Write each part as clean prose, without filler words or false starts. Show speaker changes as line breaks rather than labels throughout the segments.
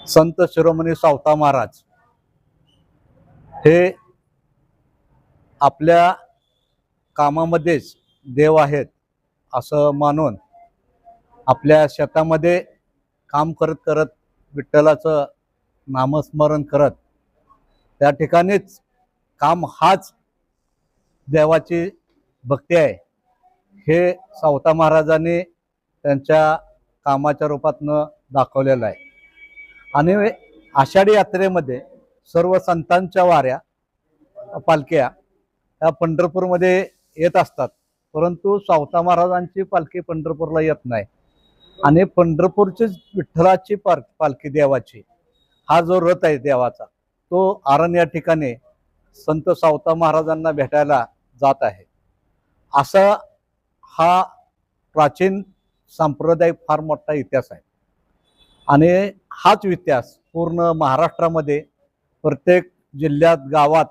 संत शिरोमणी सावता महाराज हे आपल्या कामामध्येच देव आहेत असं मानून आपल्या शेतामध्ये काम करत करत विठ्ठलाचं नामस्मरण करत त्या ठिकाणीच काम हाच देवाची भक्ती आहे हे सावता महाराजांनी त्यांच्या कामाच्या रूपातनं दाखवलेलं आहे। आणि आषाढी यात्रेमध्ये सर्व संतांच्या वाऱ्या पालख्या या पंढरपूरमध्ये येत असतात, परंतु सावता महाराजांची पालखी पंढरपूरला येत नाही। आणि पंढरपूरची विठ्ठलाची पालखी देवाची हा जो रथ आहे देवाचा तो आरण या ठिकाणी संत सावता महाराजांना भेटायला जात आहे। असा हा प्राचीन सांप्रदायिक फार मोठा इतिहास आहे आणि हाच इतिहास पूर्ण महाराष्ट्रामध्ये प्रत्येक जिल्ह्यात गावात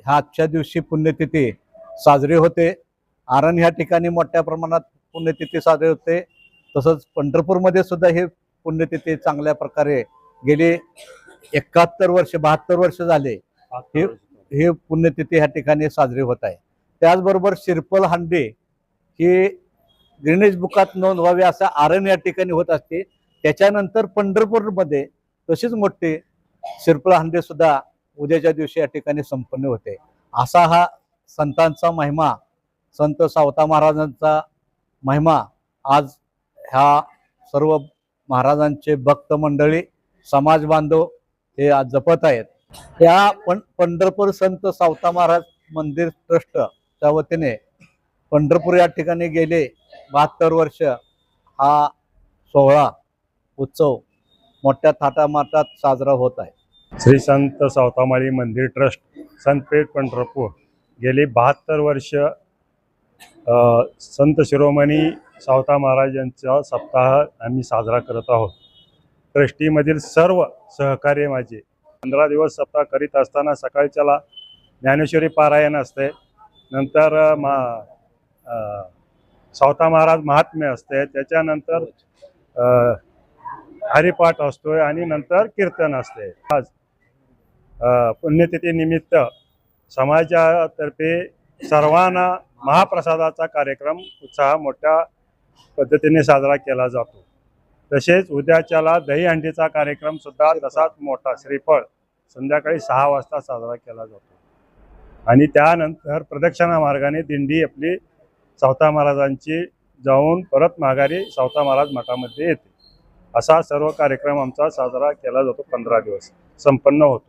ह्या आजच्या दिवशी पुण्यतिथी साजरी होते। आरण ह्या ठिकाणी मोठ्या प्रमाणात पुण्यतिथी साजरी होते। तसंच पंढरपूरमध्ये सुद्धा हे पुण्यतिथी चांगल्या प्रकारे गेली 71 वर्ष 72 वर्ष झाले हे पुण्यतिथी ह्या ठिकाणी साजरी होत आहे। त्याचबरोबर शिरपल हांडे ही गिनीज बुकात नोंद व्हावी असं आरण या ठिकाणी होत असते। त्याच्यानंतर पंढरपूरमध्ये तशीच मोठी शिरपल हांडे सुद्धा उद्याच्या दिवशी या ठिकाणी संपन्न होते। असा हा संतांचा महिमा, संत सावता महाराजांचा महिमा आज ह्या सर्व महाराजांचे भक्त मंडळी समाज बांधव हे आज जपत आहेत। त्या पंढरपूर संत सावता महाराज मंदिर ट्रस्टच्या वतीने पंढरपूर या ठिकाणी गेले 72 वर्ष हा सोहळा उत्सव मोठ्या थाटामाटात साजरा होत आहे।
श्री संत सावतामाळी मंदिर ट्रस्ट संतपेठ पंढरपूर गेली 72 वर्ष संत शिरोमणी सावता महाराज यांचा सप्ताह आम्ही साजरा करत आहोत। ट्रस्टीमधील सर्व सहकार्य माझे 15 दिवस सप्ताह करीत असताना सकाळच्याला ज्ञानेश्वरी पारायण असते, नंतर सावता महाराज महात्म्य असते, त्याच्यानंतर हरिपाठ असतोय आणि नंतर कीर्तन असते। आज पुण्यतिथी निमित्त समाजातर्फे सर्वांना महाप्रसादाचा कार्यक्रम उत्साह मोठ्या पद्धतीने साजरा केला जातो। तसेच उद्याच्याला दहीहंडीचा कार्यक्रम सुद्धा तसाच मोठा श्रीफळ संध्याकाळी 6 वाजता साजरा केला जातो। आणि त्यानंतर प्रदक्षिणा मार्गाने दिंडी आपली सावता महाराजांची जाऊन परत माघारी सावता महाराज मठामध्ये येते। असा सर्व कार्यक्रम आमचा साजरा केला जातो। 15 दिवस संपन्न होतो।